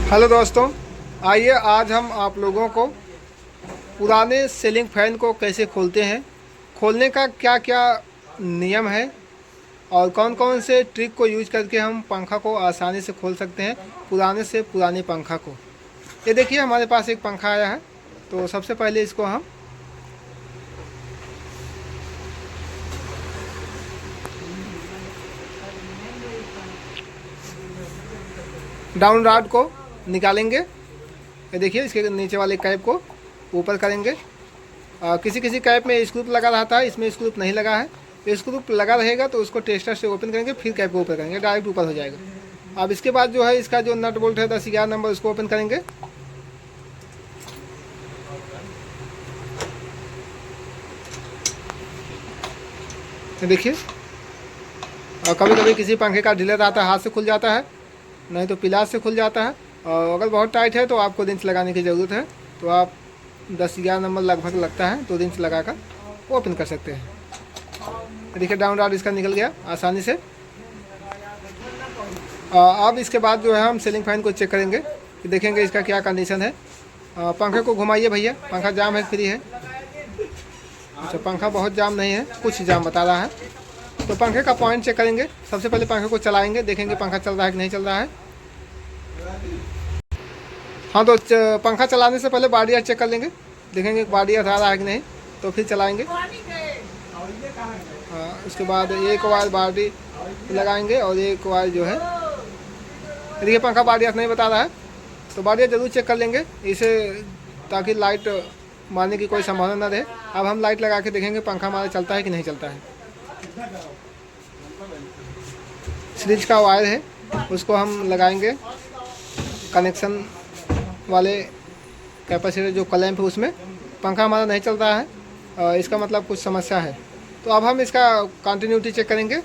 Hello दोस्तों, आइए आज हम आप लोगों को पुराने सीलिंग फैन को कैसे खोलते हैं, खोलने का क्या क्या नियम है और कौन कौन से ट्रिक को यूज करके हम पंखा को आसानी से खोल सकते हैं, पुराने से पुराने पंखा को। ये देखिए हमारे पास एक पंखा आया है। तो सबसे पहले इसको हम डाउन रॉड को निकालेंगे। ये देखिए इसके नीचे वाले कैप को ऊपर करेंगे। किसी किसी कैप में स्क्रूप लगा रहता है, इसमें स्क्रूप नहीं लगा है। स्क्रूप लगा रहेगा तो उसको टेस्टर से ओपन करेंगे, फिर कैप को ऊपर करेंगे, डायरेक्ट ऊपर हो जाएगा। अब इसके बाद जो है इसका जो नट बोल्ट है 10-11 नंबर, उसको ओपन करेंगे। देखिए कभी कभी किसी पंखे का ढीला रहता है, हाथ से खुल जाता है, नहीं तो पिलास से खुल जाता है। और अगर बहुत टाइट है तो आपको रिंच लगाने की ज़रूरत है। तो आप 10-11 नंबर लगभग लगता है तो रिंच लगा कर ओपन कर सकते हैं। देखिए डाउन रॉड इसका निकल गया आसानी से। अब इसके बाद जो है हम सीलिंग फैन को चेक करेंगे कि देखेंगे इसका क्या कंडीशन है। पंखे को घुमाइए भैया, पंखा जाम है फ्री है। अच्छा, पंखा बहुत जाम नहीं है, कुछ जाम बता रहा है। तो पंखे का पॉइंट चेक करेंगे। सबसे पहले पंखे को चलाएंगे, देखेंगे पंखा चल रहा है कि नहीं चल रहा है। हाँ तो पंखा चलाने से पहले बाडिया चेक कर लेंगे, देखेंगे बाडिया आ रहा है कि नहीं, तो फिर चलाएंगे। हाँ, उसके बाद एक वायर बाडी लगाएंगे और एक वायर जो है, देखिए पंखा बाडिया नहीं बता रहा है तो बाडिया ज़रूर चेक कर लेंगे इसे, ताकि लाइट मारने की कोई संभावना ना रहे। अब हम लाइट लगा के देखेंगे पंखा हमारा चलता है कि नहीं चलता है। सीरीज का वायर है उसको हम लगाएंगे कनेक्शन वाले कैपेसिटर जो क्लैंप है उसमें। पंखा हमारा नहीं चल रहा है, इसका मतलब कुछ समस्या है। तो अब हम इसका कंटिन्यूटी चेक करेंगे,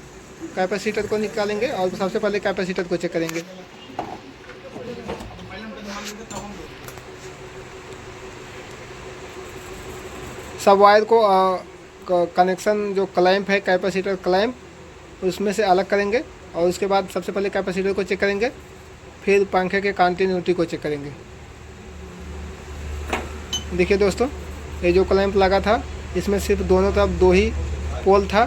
कैपेसिटर को निकालेंगे और सबसे पहले कैपेसिटर को चेक करेंगे। सब वायर को कनेक्शन जो क्लैंप है कैपेसिटर क्लैंप उसमें से अलग करेंगे और उसके बाद सबसे पहले कैपेसिटर को चेक करेंगे, फिर पंखे के कंटिन्यूटी को चेक करेंगे। देखिए दोस्तों, ये जो क्लैंप लगा था इसमें सिर्फ दोनों तरफ दो ही पोल था,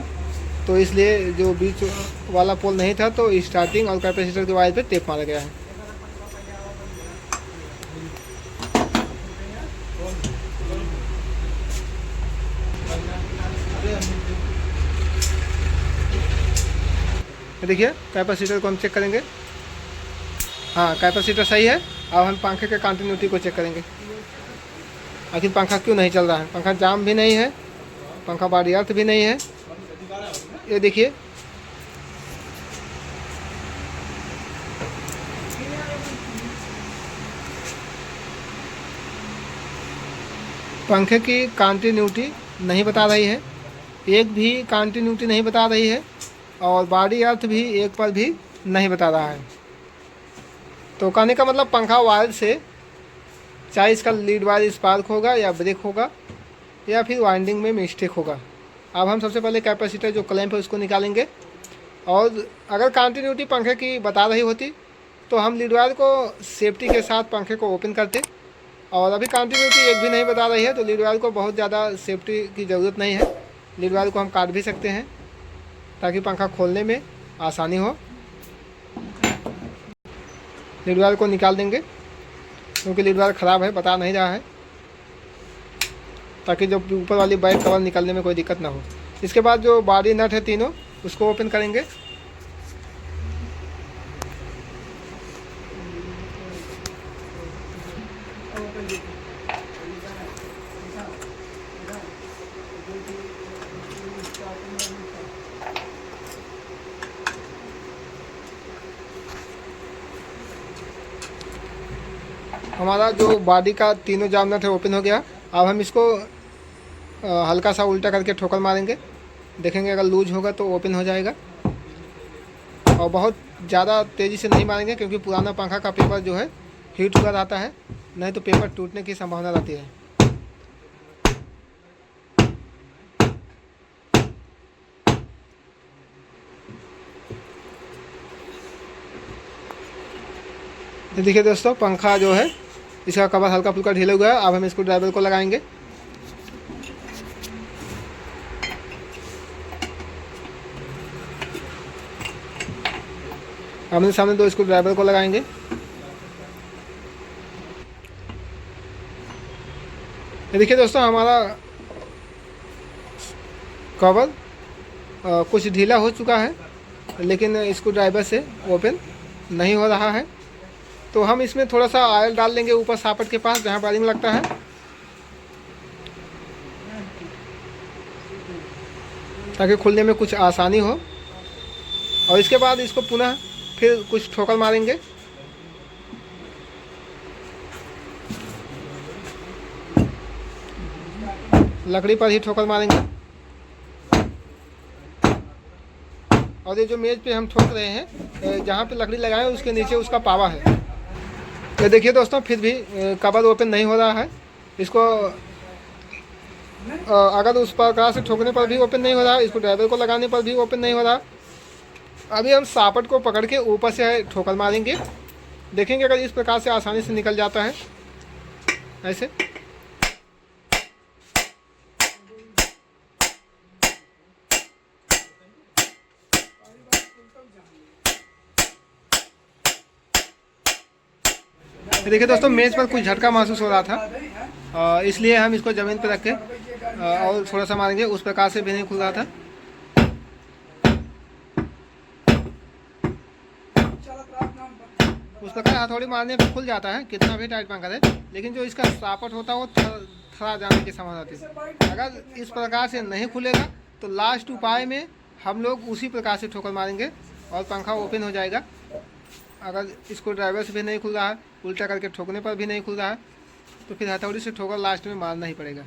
तो इसलिए जो बीच वाला पोल नहीं था तो स्टार्टिंग और कैपेसिटर के वायर पे टेप मारा गया है। देखिए कैपेसिटर को हम चेक करेंगे। हाँ, कैपेसिटर सही है। अब हम पंखे के कंटिन्यूटी को चेक करेंगे, आखिर पंखा क्यों नहीं चल रहा है। पंखा जाम भी नहीं है, पंखा बॉडी अर्थ भी नहीं है। ये देखिए पंखे की कंटिन्यूटी नहीं बता रही है, एक भी कंटिन्यूटी नहीं बता रही है और बॉडी अर्थ भी एक पर भी नहीं बता रहा है। तो कहने का मतलब पंखा वायर से, चाहे इसका लीड वायर स्पार्क होगा या ब्रेक होगा या फिर वाइंडिंग में मिस्टेक होगा। अब हम सबसे पहले कैपेसिटर जो क्लैंप है उसको निकालेंगे और अगर कंटिन्यूटी पंखे की बता रही होती तो हम लीड वायर को सेफ्टी के साथ पंखे को ओपन करते, और अभी कंटिन्यूटी एक भी नहीं बता रही है तो लीड वायर को बहुत ज़्यादा सेफ्टी की ज़रूरत नहीं है। लीड वायर को हम काट भी सकते हैं ताकि पंखा खोलने में आसानी हो। लीड वायर को निकाल देंगे क्योंकि लीड वायर ख़राब है, बता नहीं रहा है, ताकि जो ऊपर वाली बैक कवर निकलने में कोई दिक्कत ना हो। इसके बाद जो बॉडी नट है तीनों उसको ओपन करेंगे। हमारा जो बॉडी का तीनों जाम नट है ओपन हो गया। अब हम इसको हल्का सा उल्टा करके ठोकर मारेंगे, देखेंगे अगर लूज होगा तो ओपन हो जाएगा। और बहुत ज़्यादा तेज़ी से नहीं मारेंगे क्योंकि पुराना पंखा का पेपर जो है हीट हुआ रहता है, नहीं तो पेपर टूटने की संभावना रहती है। ये देखिए दोस्तों, पंखा जो है इसका कवर हल्का फुल्का ढीला हुआ है। अब हम इसको ड्राइवर को लगाएंगे। आमने सामने दो स्क्रू ड्राइवर को लगाएंगे। ये देखिए दोस्तों, हमारा कवर कुछ ढीला हो चुका है, लेकिन स्क्रू ड्राइवर से ओपन नहीं हो रहा है। तो हम इसमें थोड़ा सा ऑयल डाल लेंगे ऊपर सापट के पास जहाँ वायरिंग लगता है, ताकि खुलने में कुछ आसानी हो। और इसके बाद इसको पुनः फिर कुछ ठोकर मारेंगे। लकड़ी पर ही ठोकर मारेंगे। और ये जो मेज पे हम ठोक रहे हैं, जहाँ पे लकड़ी लगाए उसके नीचे उसका पावा है। ये देखिए दोस्तों, फिर भी कवर ओपन नहीं हो रहा है। इसको अगर उस प्रकार से ठोकने पर भी ओपन नहीं हो रहा, इसको ड्राइवर को लगाने पर भी ओपन नहीं हो रहा। अभी हम सापट को पकड़ के ऊपर से ठोकर मारेंगे। देखेंगे अगर इस प्रकार से आसानी से निकल जाता है ऐसे। देखिए दोस्तों, मेज पर कुछ झटका महसूस हो रहा था, इसलिए हम इसको ज़मीन पर रख के और थोड़ा सा मारेंगे। उस प्रकार से भी नहीं खुल रहा था। उस प्रकार हथौड़ी मारने पर खुल जाता है, कितना भी टाइट पंखा है, लेकिन जो इसका सापट होता है वो थड़ा जाने की संभावना होती है। अगर इस प्रकार से नहीं खुलेगा तो लास्ट उपाय में हम लोग उसी प्रकार से ठोकर मारेंगे और पंखा ओपन हो जाएगा। अगर इसको ड्राइवर से भी नहीं खुल रहा है, उल्टा करके ठोकने पर भी नहीं खुल रहा है, तो फिर हथौड़ी से ठोकर लास्ट में मारना ही पड़ेगा।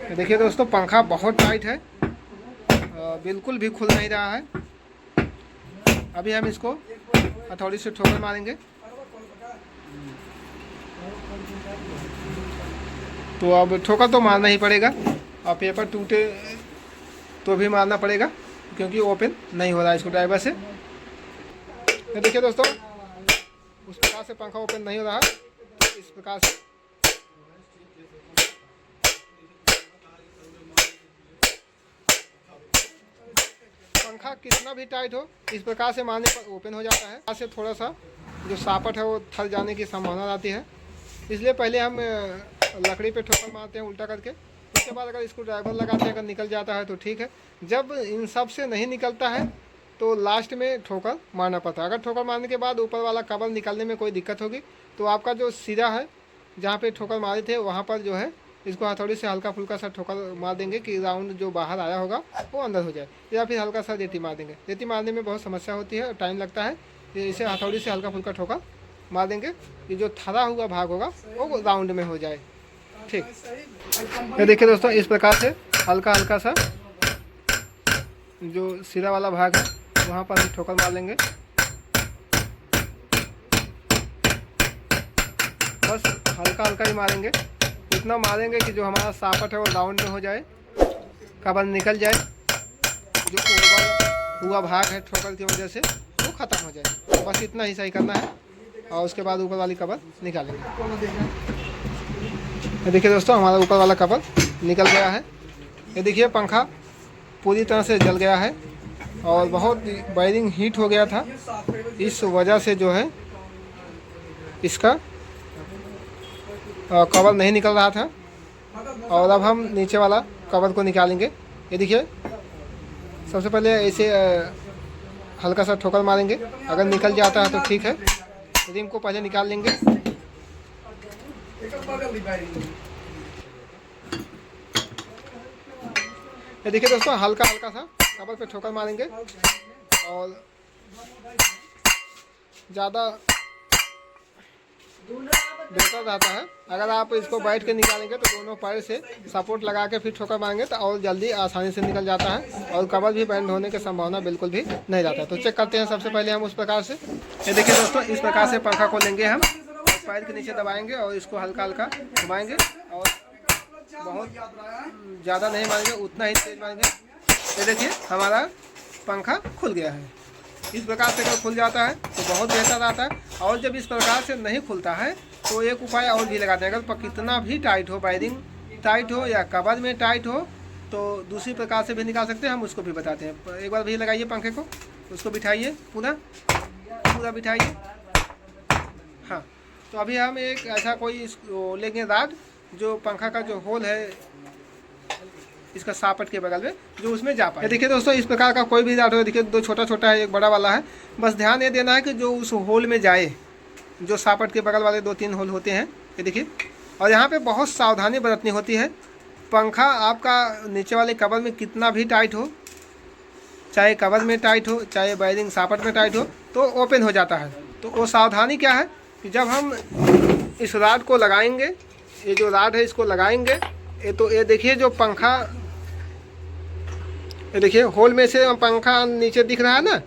देखिए दोस्तों, पंखा बहुत टाइट है, बिल्कुल भी खुल नहीं रहा है। अभी हम इसको हथौड़ी से ठोकर मारेंगे। तो अब ठोकर तो मारना ही पड़ेगा, और पेपर टूटे तो भी मारना पड़ेगा, क्योंकि ओपन नहीं हो रहा है इसको ड्राइवर से। तो देखिए दोस्तों, उस प्रकार से पंखा ओपन नहीं हो रहा, तो इस प्रकार से पंखा कितना भी टाइट हो, इस प्रकार से मारने पर ओपन हो जाता है। से थोड़ा सा जो सापट है वो थल जाने की संभावना रहती है, इसलिए पहले हम लकड़ी पे ठोकर मारते हैं उल्टा करके। उसके बाद अगर इसको ड्राइवर लगाते हैं, अगर निकल जाता है तो ठीक है। जब इन सब से नहीं निकलता है तो लास्ट में ठोकर मारना पड़ता है। अगर ठोकर मारने के बाद ऊपर वाला कवर निकालने में कोई दिक्कत होगी तो आपका जो सिरा है जहाँ पे ठोकर मारे थे वहाँ पर जो है इसको हथौड़ी से हल्का फुल्का सा ठोकर मार देंगे कि राउंड जो बाहर आया होगा वो अंदर हो जाए, या फिर हल्का सा रेती मार देंगे। रेती मारने में बहुत समस्या होती है, टाइम लगता है, इसे हथौड़ी से हल्का फुल्का ठोकर मार देंगे कि जो थरा हुआ भाग होगा वो राउंड में हो जाए। ठीक, ये देखिए दोस्तों, इस प्रकार से हल्का हल्का सा जो सिरा वाला भाग है वहाँ पर हम ठोकर मार लेंगे। बस हल्का हल्का ही मारेंगे, इतना मारेंगे कि जो हमारा सापट है वो राउंड में हो जाए, कवर निकल जाए, जो ओवल हुआ भाग है ठोकर की वजह से वो ख़त्म हो जाए। बस इतना ही सही करना है, और उसके बाद ऊपर वाली कवर निकालेंगे। ये देखिए दोस्तों, हमारा ऊपर वाला कवर निकल गया है। ये देखिए पंखा पूरी तरह से जल गया है, और बहुत वायरिंग हीट हो गया था, इस वजह से जो है इसका कवर नहीं निकल रहा था। और अब हम नीचे वाला कवर को निकालेंगे। ये देखिए, सबसे पहले ऐसे हल्का सा ठोकर मारेंगे, अगर निकल जाता है तो ठीक है। रिम को पहले निकाल लेंगे। ये देखिए दोस्तों, हल्का हल्का सा कवर पे ठोकर मारेंगे, और ज़्यादा बेहतर रहता है। अगर आप इसको बैठ के निकालेंगे तो दोनों पैर से सपोर्ट लगा के फिर ठोकर मारेंगे तो और जल्दी आसानी से निकल जाता है, और कवर भी बैंड होने की संभावना बिल्कुल भी नहीं रहता। तो चेक करते हैं सबसे पहले हम उस प्रकार से। ये देखिए दोस्तों, इस प्रकार से पंखा को लेंगे हम, पैर के नीचे दबाएंगे और इसको हल्का हल्का घुमाएंगे और बहुत ज़्यादा नहीं मारेंगे, उतना ही तेज मारेंगे। ये देखिए हमारा पंखा खुल गया है। इस प्रकार से अगर खुल जाता है तो बहुत बेहतर आता है। और जब इस प्रकार से नहीं खुलता है तो एक उपाय और भी लगाते हैं। अगर कितना भी टाइट हो, वायरिंग टाइट हो या कवर में टाइट हो, तो दूसरी प्रकार से भी निकाल सकते हैं, हम उसको भी बताते हैं। एक बार भी लगाइए पंखे को, उसको बिठाइए, पूरा बिठाइए। हाँ, तो अभी हम एक ऐसा कोई लेंगे राड, जो पंखा का जो होल है इसका सापट के बगल में, जो उसमें जा पाए। देखिए दोस्तों, इस प्रकार का कोई भी राड हो, देखिए 2 छोटा छोटा है, एक बड़ा वाला है। बस ध्यान ये देना है कि जो उस होल में जाए, जो सापट के बगल वाले 2-3 होल होते हैं, ये देखिए। और यहाँ पे बहुत सावधानी बरतनी होती है। पंखा आपका नीचे वाले कवर में कितना भी टाइट हो, चाहे कवर में टाइट हो, चाहे वायरिंग सापट में टाइट हो, तो ओपन हो जाता है। तो वो सावधानी क्या है कि जब हम इस राड को लगाएंगे, ये जो राड है इसको लगाएंगे, ये देखिए जो पंखा, ये देखिए होल में से पंखा नीचे दिख रहा है ना,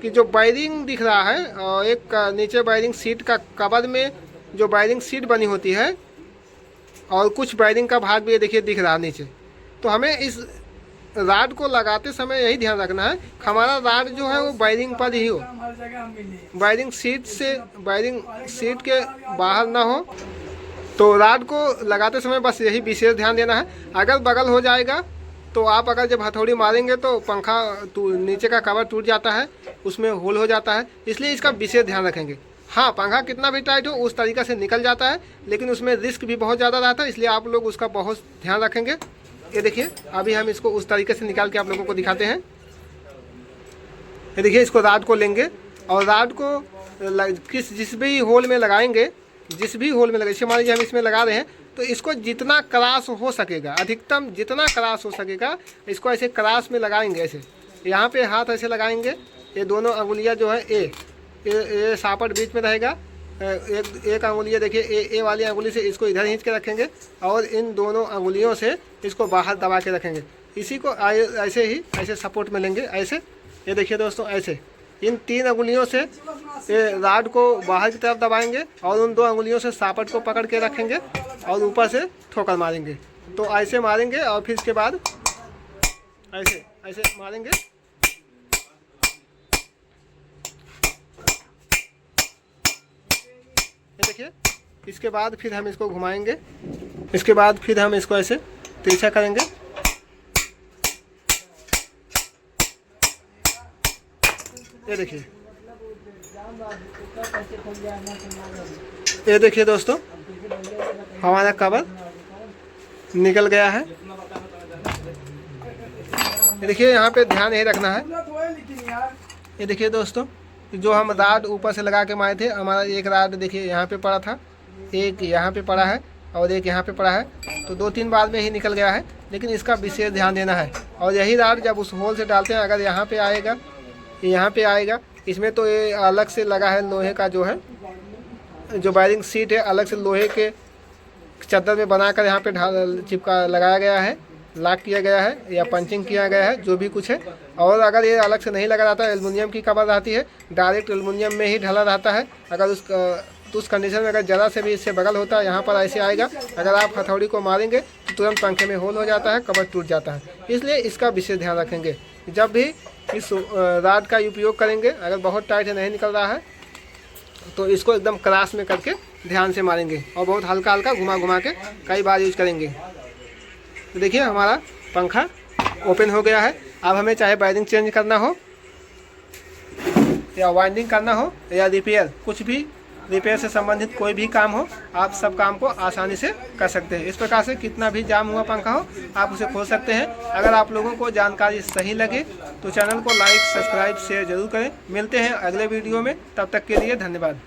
कि जो वायरिंग दिख रहा है, और एक नीचे वायरिंग सीट का कवर में जो वायरिंग सीट बनी होती है, और कुछ वायरिंग का भाग भी ये देखिए दिख रहा है नीचे। तो हमें इस राड को लगाते समय यही ध्यान रखना है, हमारा राड जो है वो वायरिंग पर ही हो, वायरिंग सीट के बाहर ना हो। तो राड को लगाते समय बस यही विशेष ध्यान देना है। अगर बगल हो जाएगा तो आप अगर जब हथौड़ी मारेंगे तो पंखा नीचे का कवर टूट जाता है, उसमें होल हो जाता है, इसलिए इसका विशेष ध्यान रखेंगे। हाँ, पंखा कितना भी टाइट हो उस तरीक़े से निकल जाता है, लेकिन उसमें रिस्क भी बहुत ज़्यादा रहता है, इसलिए आप लोग उसका बहुत ध्यान रखेंगे। ये देखिए अभी हम इसको उस तरीके से निकाल के आप लोगों को दिखाते हैं। ये देखिए, इसको राड को लेंगे और राड को जिस भी होल में लगाएंगे, जैसे मान लीजिए हम इसमें लगा रहे हैं, तो इसको जितना क्रॉस हो सकेगा, अधिकतम जितना क्रॉस हो सकेगा, इसको ऐसे क्रॉस में लगाएंगे। ऐसे यहाँ पे हाथ ऐसे लगाएंगे, ये दोनों अंगुलियाँ जो है ये सापट बीच में रहेगा। एक अंगुलियाँ देखिए, ए वाली अंगुली से इसको इधर खींच के रखेंगे और इन दोनों अंगुलियों से इसको बाहर दबा के रखेंगे। इसी को ऐसे ही ऐसे सपोर्ट में लेंगे, ऐसे। ये देखिए दोस्तों, ऐसे इन 3 अंगुलियों से ये राड को बाहर की तरफ दबाएंगे और उन 2 अंगुलियों से सापट को पकड़ के रखेंगे और ऊपर से ठोकर मारेंगे। तो ऐसे मारेंगे और फिर इसके बाद ऐसे मारेंगे। ये देखिए, इसके बाद फिर हम इसको घुमाएंगे, इसके बाद फिर हम इसको ऐसे तिरछा करेंगे। ये देखिए दोस्तों, हमारा कवर निकल गया है। ये देखिए, यहाँ पे ध्यान यही रखना है। ये देखिए दोस्तों, जो हम राड ऊपर से लगा के मारे थे, हमारा एक राड देखिए यहाँ पे पड़ा था, एक यहाँ पे पड़ा है और एक यहाँ पे पड़ा है। तो 2-3 बार में ही निकल गया है, लेकिन इसका विशेष ध्यान देना है। और यही राड जब उस होल से डालते हैं, अगर यहाँ पे आएगा, यहाँ पे आएगा, इसमें तो ये अलग से लगा है लोहे का, जो है जो वायरिंग सीट है, अलग से लोहे के चादर में बनाकर यहाँ पे चिपका लगाया गया है, लॉक किया गया है या पंचिंग किया गया है, जो भी कुछ है। और अगर ये अलग से नहीं लगा रहता है, एल्युमिनियम की कवर रहती है, डायरेक्ट एल्युमिनियम में ही ढला रहता है। अगर उस कंडीशन में अगर ज़रा से भी इससे बगल होता है, यहाँ पर ऐसे आएगा, अगर आप हथौड़ी को मारेंगे तो तुरंत पंखे में होल हो जाता है, कवर टूट जाता है। इसलिए इसका विशेष ध्यान रखेंगे जब भी इस राड का उपयोग करेंगे। अगर बहुत टाइट है, नहीं निकल रहा है, तो इसको एकदम क्रॉस में करके ध्यान से मारेंगे और बहुत हल्का हल्का घुमा के कई बार यूज करेंगे। तो देखिए, हमारा पंखा ओपन हो गया है। अब हमें चाहे वायरिंग चेंज करना हो या वाइंडिंग करना हो या रिपेयर, कुछ भी रिपेयर से संबंधित कोई भी काम हो, आप सब काम को आसानी से कर सकते हैं। इस प्रकार से कितना भी जाम हुआ पंखा हो, आप उसे खोल सकते हैं। अगर आप लोगों को जानकारी सही लगे तो चैनल को लाइक, सब्सक्राइब, शेयर जरूर करें। मिलते हैं अगले वीडियो में, तब तक के लिए धन्यवाद।